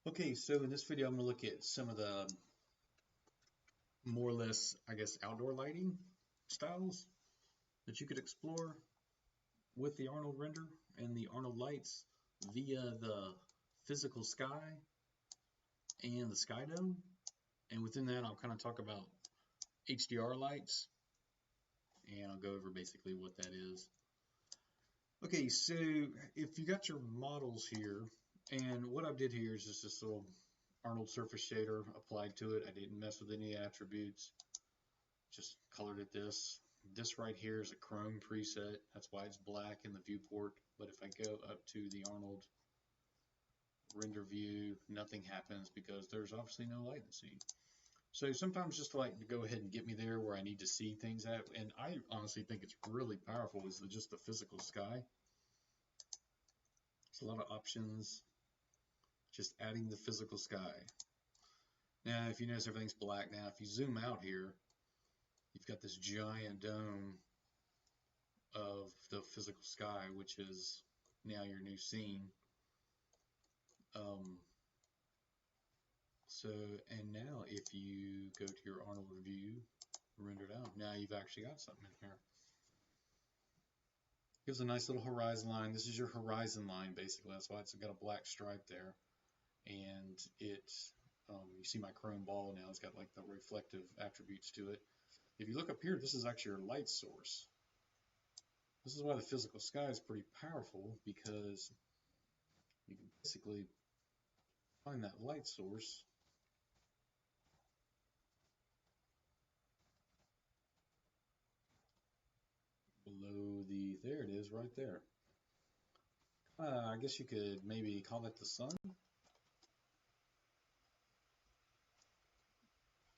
Okay, so in this video, I'm going to look at some of the more or less, I guess, outdoor lighting styles that you could explore with the Arnold render and the Arnold lights via the physical sky and the Skydome. And within that, I'll kind of talk about HDR lights and I'll go over basically what that is. Okay, so if you got your models here, and what I did here is just this little Arnold surface shader applied to it. I didn't mess with any attributes, just colored it this. This right here is a chrome preset. That's why it's black in the viewport. But if I go up to the Arnold render view, nothing happens because there's obviously no light in the scene. So sometimes just like to go ahead and get me there where I need to see things at, and I honestly think it's really powerful is just the physical sky. It's a lot of options, just adding the physical sky. Now, if you notice everything's black now, if you zoom out here, you've got this giant dome of the physical sky, which is now your new scene. And now if you go to your Arnold view, rendered out, now you've actually got something in here. Gives a nice little horizon line. This is your horizon line, basically. That's why it's got a black stripe there. And it, you see my chrome ball now, it's got like the reflective attributes to it. If you look up here, this is actually your light source. This is why the physical sky is pretty powerful, because you can basically find that light source below the, there it is right there. I guess you could maybe call that the sun.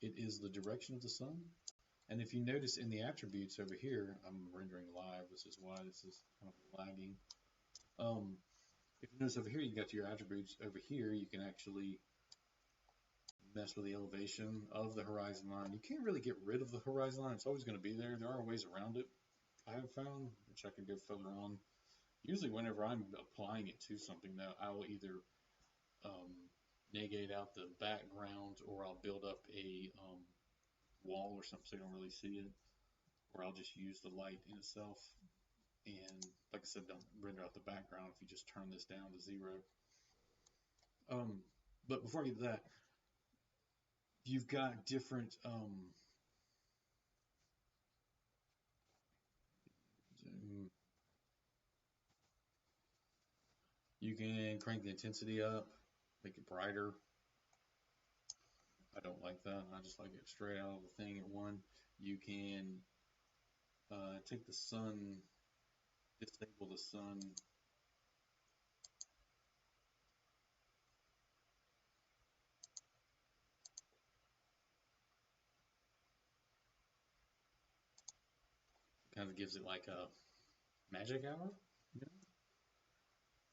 It is the direction of the sun. And if you notice in the attributes over here, I'm rendering live, which is why this is kind of lagging. If you notice over here, you got your attributes. Over here, you can actually mess with the elevation of the horizon line. You can't really get rid of the horizon line. It's always going to be there. There are ways around it, I have found, which I can go further on. Usually whenever I'm applying it to something, though, I will either negate out the background, or I'll build up a wall or something so you don't really see it, or I'll just use the light in itself. And like I said, don't render out the background if you just turn this down to 0. But before I get to that, you've got different you can crank the intensity up, make it brighter. I don't like that. I just like it straight out of the thing at 1. You can take the sun, disable the sun. Kind of gives it like a magic hour. You know?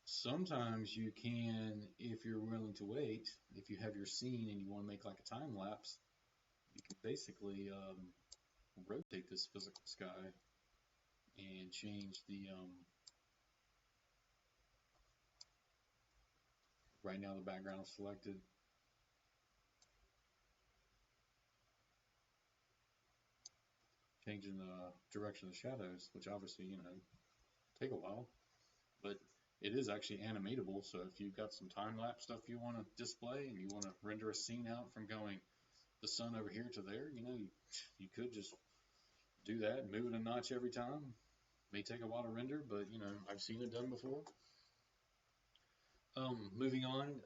Sometimes you can, if you're willing to wait, if you have your scene and you want to make like a time lapse, you can basically rotate this physical sky and change the right now the background is selected. Changing the direction of the shadows, which obviously, you know, take a while, but it is actually animatable. So if you've got some time-lapse stuff you want to display and you want to render a scene out from going the sun over here to there, you know, you could just do that, move it a notch every time. May take a while to render, but you know, I've seen it done before. Moving on,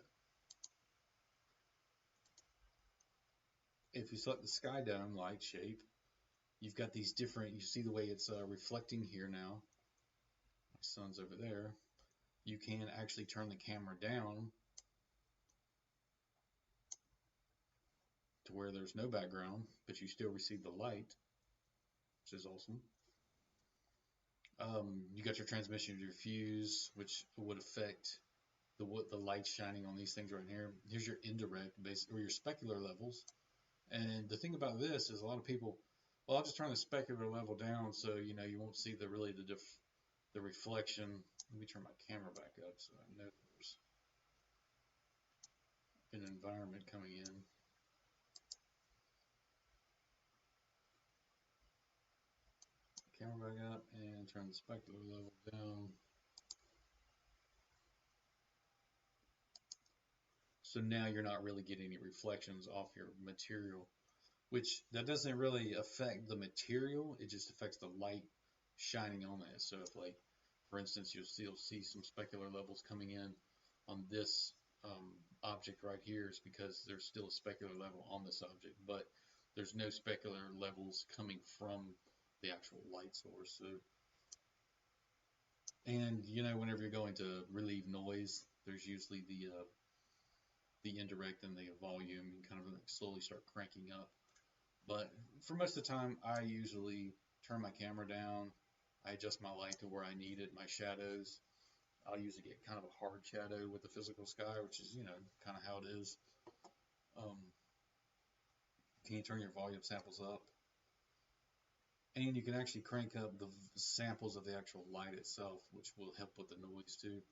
if you select the Skydome light shape, you've got these different, you see the way it's reflecting here now. My sun's over there. You can actually turn the camera down to where there's no background, but you still receive the light, which is awesome. You got your transmission diffuse, which would affect the light shining on these things right here. Here's your indirect or your specular levels. And the thing about this is a lot of people, well, I'll just turn the specular level down so you know you won't see the reflection. Let me turn my camera back up so I know there's environment coming in. Camera back up and turn the specular level down. So now you're not really getting any reflections off your material, which that doesn't really affect the material, it just affects the light shining on it. So if, like, for instance, you'll still see some specular levels coming in on this object right here, is because there's still a specular level on this object, but there's no specular levels coming from the actual light source. So, and you know, whenever you're going to relieve noise, there's usually the indirect and the volume, and kind of like slowly start cranking up. But for most of the time, I usually turn my camera down. I adjust my light to where I need it, my shadows. I'll usually get kind of a hard shadow with the physical sky, which is, you know, kind of how it is. Can you turn your volume samples up? And you can actually crank up the samples of the actual light itself, which will help with the noise too.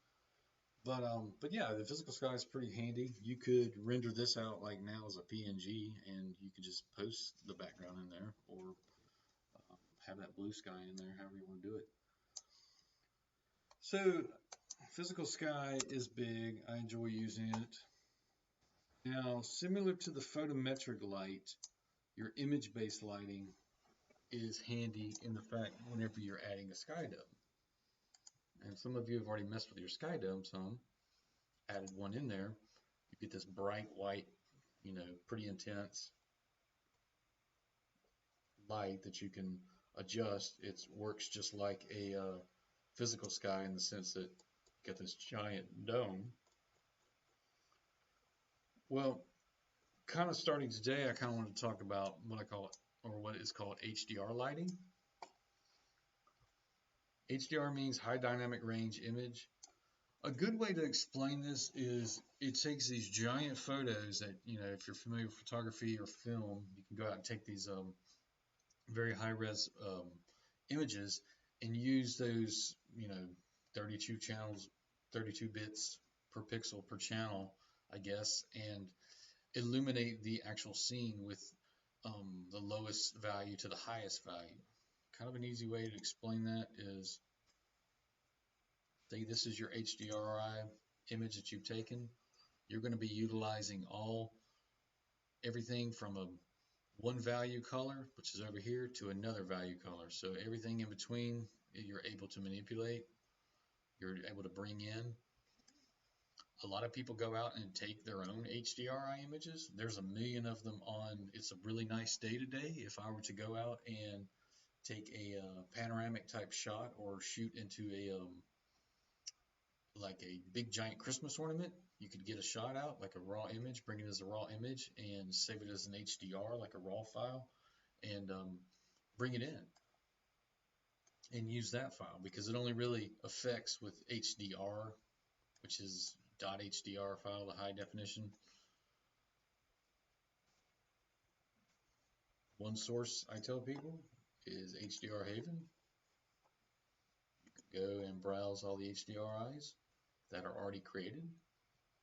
But yeah, the physical sky is pretty handy. You could render this out like now as a PNG, and you could just post the background in there, or have that blue sky in there, however you want to do it. So physical sky is big. I enjoy using it. Now, similar to the photometric light, your image-based lighting is handy in the fact whenever you're adding a Skydome. And some of you have already messed with your Skydome some, added one in there. You get this bright white, you know, pretty intense light that you can adjust. It works just like a physical sky in the sense that you get this giant dome. Well, kind of starting today, I kind of want to talk about what I call it, or what is called HDR lighting. HDR means high dynamic range image. A good way to explain this is it takes these giant photos that, you know, if you're familiar with photography or film, you can go out and take these very high res images and use those, you know, 32 channels, 32 bits per pixel per channel, I guess, and illuminate the actual scene with the lowest value to the highest value. Kind of an easy way to explain that is, say this is your HDRI image that you've taken. You're going to be utilizing everything from a one value color, which is over here, to another value color. So everything in between you're able to manipulate, you're able to bring in. A lot of people go out and take their own HDRI images. There's a million of them on. It's a really nice day today. If I were to go out and take a panoramic type shot, or shoot into a like a big giant Christmas ornament, you could get a shot out like a raw image, bring it as a raw image, and save it as an HDR, like a raw file, and bring it in and use that file, because it only really affects with HDR, which is .hdr file, the high definition. One source I tell people is HDR Haven. You could go and browse all the HDRIs that are already created.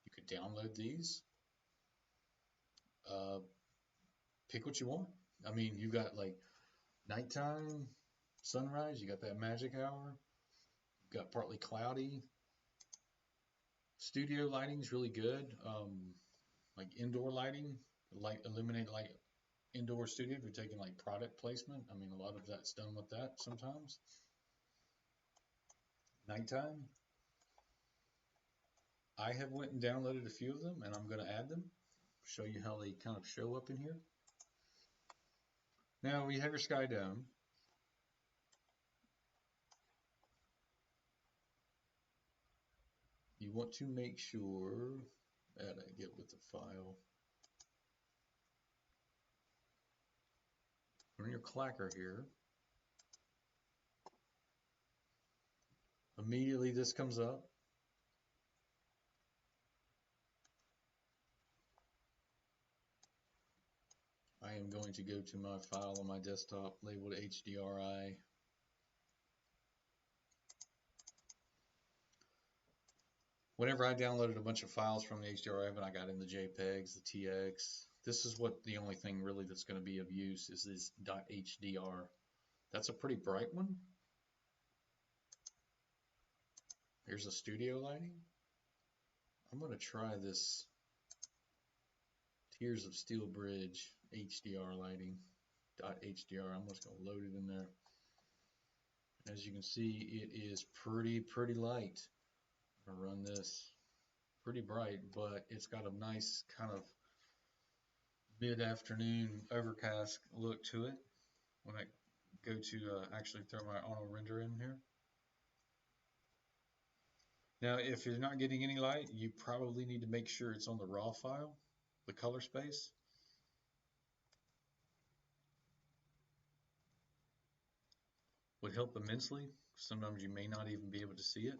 You could download these. Pick what you want. I mean, you got like nighttime, sunrise, you got that magic hour, you've got partly cloudy. Studio lighting is really good. Like indoor lighting, illuminate like indoor studio, if you're taking like product placement. I mean, a lot of that's done with that sometimes. Nighttime, I have went and downloaded a few of them, and I'm going to add them, show you how they kind of show up in here. Now we have your Skydome. You want to make sure that I get with the file. Run your clacker here. Immediately this comes up. I am going to go to my file on my desktop labeled HDRI. Whenever I downloaded a bunch of files from the HDRI, when I got in the JPEGs, the TX, this is what the only thing really that's going to be of use is this .hdr. That's a pretty bright one. Here's a studio lighting. I'm going to try this Tears of Steel Bridge HDR lighting. .hdr. I'm just going to load it in there. As you can see, it is pretty light. I'm going to run this. Pretty bright, but it's got a nice kind of mid-afternoon overcast look to it when I go to actually throw my Arnold render in here. Now, if you're not getting any light, you probably need to make sure it's on the raw file, the color space. Would help immensely. Sometimes you may not even be able to see it.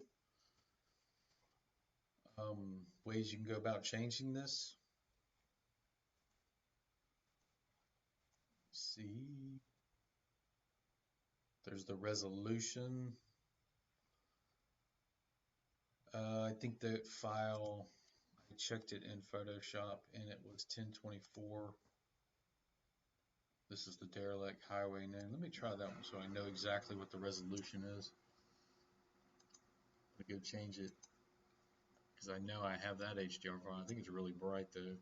Ways you can go about changing this. See, there's the resolution. I think that file, I checked it in Photoshop and it was 1024. This is the derelict highway name. Let me try that one so I know exactly what the resolution is. I'm gonna go change it because I know I have that HDR file. I think it's really bright though.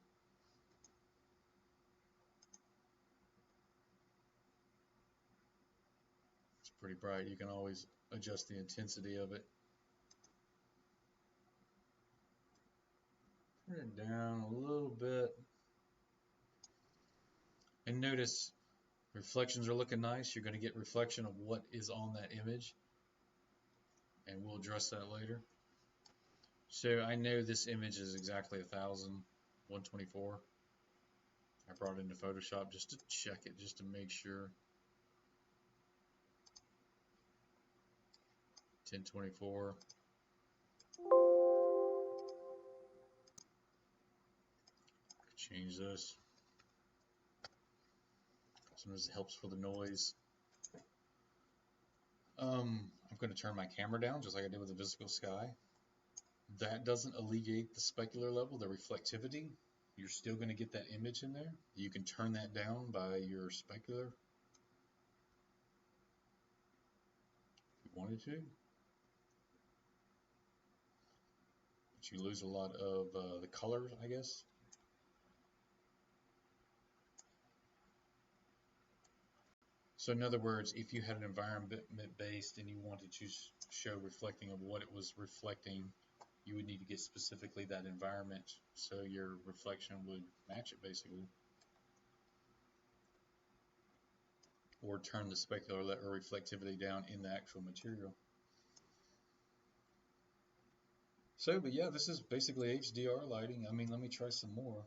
It's pretty bright. You can always adjust the intensity of it. Turn it down a little bit. And notice reflections are looking nice. You're going to get reflection of what is on that image. And we'll address that later. So I know this image is exactly 1,124. I brought it into Photoshop just to check it, just to make sure. 1024. Change this. Sometimes it helps for the noise. I'm going to turn my camera down just like I did with the Visible Sky. That doesn't alleviate the specular level, the reflectivity. You're still going to get that image in there. You can turn that down by your specular if you wanted to. But you lose a lot of the colors, I guess. So in other words, if you had an environment based and you wanted to show reflecting of what it was reflecting, you would need to get specifically that environment so your reflection would match it basically. Or turn the specular or reflectivity down in the actual material. So, but yeah, this is basically HDR lighting. I mean, let me try some more.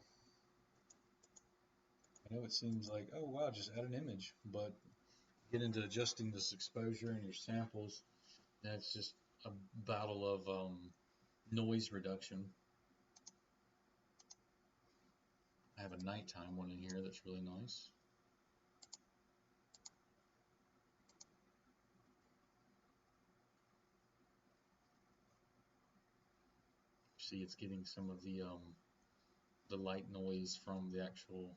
I know it seems like, oh wow, just add an image, but get into adjusting this exposure and your samples, that's just a battle of noise reduction. I have a nighttime one in here that's really nice. See, it's getting some of the light noise from the actual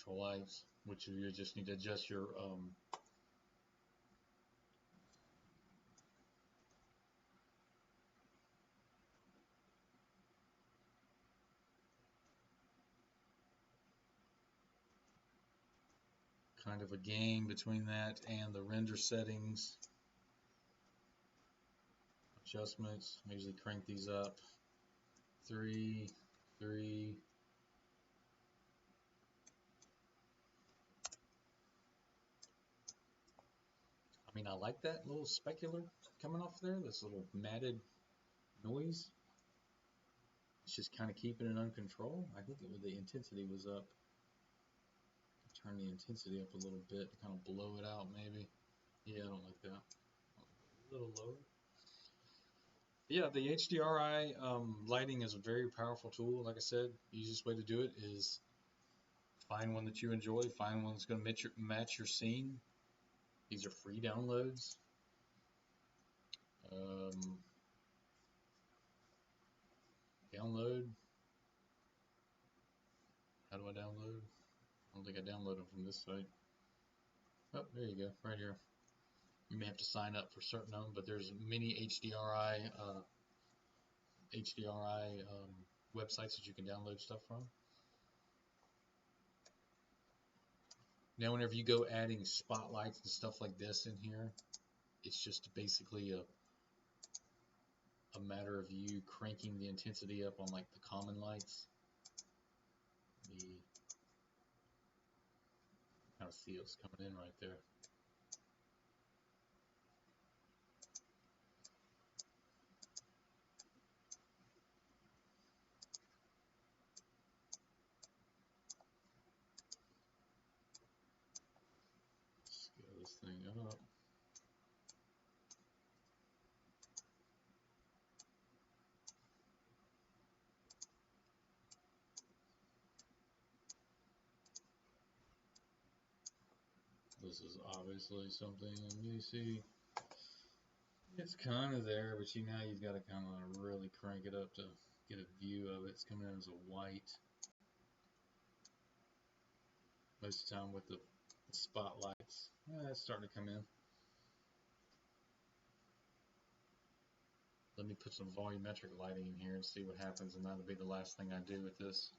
lights, which you just need to adjust your kind of a game between that and the render settings. Adjustments, I usually crank these up. 3, 3. I mean, I like that little specular coming off there, this little matted noise. It's just kind of keeping it under control. I think the intensity was up. Turn the intensity up a little bit to kind of blow it out maybe. Yeah, I don't like that. A little lower. Yeah, the HDRI lighting is a very powerful tool. Like I said, the easiest way to do it is Find one that you enjoy. Find one that's going to match your scene. These are free downloads. Download. How do I download? I don't think I download them from this site. Oh, there you go, right here. You may have to sign up for certain of them, but there's many HDRI websites that you can download stuff from. Now, whenever you go adding spotlights and stuff like this in here, it's just basically a matter of you cranking the intensity up on like the common lights. Kind of see what's coming in right there. Scale this thing up. This is obviously something you see. It's kind of there, but now you've got to kind of really crank it up to get a view of it. It's coming in as a white. Most of the time with the spotlights, it's starting to come in. Let me put some volumetric lighting in here and see what happens, and that'll be the last thing I do with this.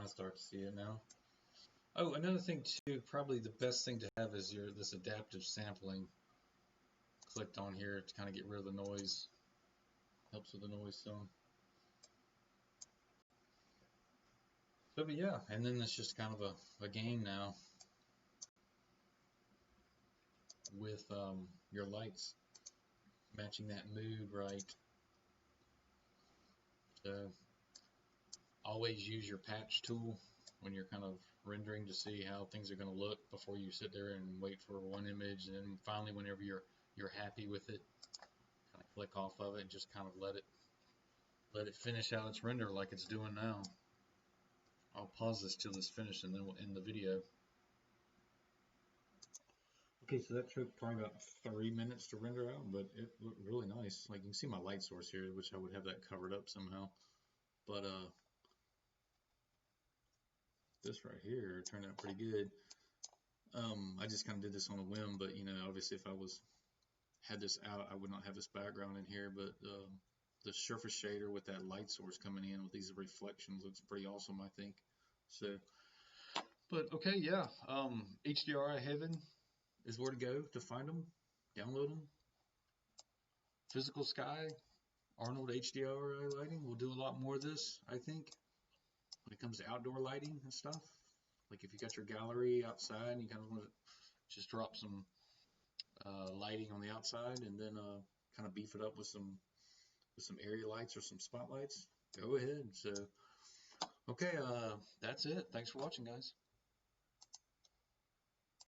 I'll start to see it now. Oh, another thing too, probably the best thing to have is this adaptive sampling clicked on here to kind of get rid of the noise. Helps with the noise some. So, but yeah, and then it's just kind of a game now with your lights, matching that mood right. So always use your patch tool when you're kind of rendering to see how things are going to look before you sit there and wait for one image, and then finally whenever you're happy with it, kind of click off of it and just kind of let it finish out its render like it's doing now. I'll pause this till it's finished and then we'll end the video. Okay, so that took probably about 3 minutes to render out, but it looked really nice. Like, you can see my light source here, which I would have that covered up somehow. But this right here turned out pretty good. I just kind of did this on a whim, but obviously if I had this out, I would not have this background in here. But the surface shader with that light source coming in with these reflections looks pretty awesome, I think. So, but okay, yeah, HDRI Heaven is where to go to find them, download them. Physical Sky, Arnold HDRI lighting. We'll do a lot more of this, I think, when it comes to outdoor lighting and stuff. Like if you got your gallery outside and you kind of want to just drop some lighting on the outside and then kind of beef it up with some area lights or some spotlights, go ahead. So, okay, that's it. Thanks for watching, guys.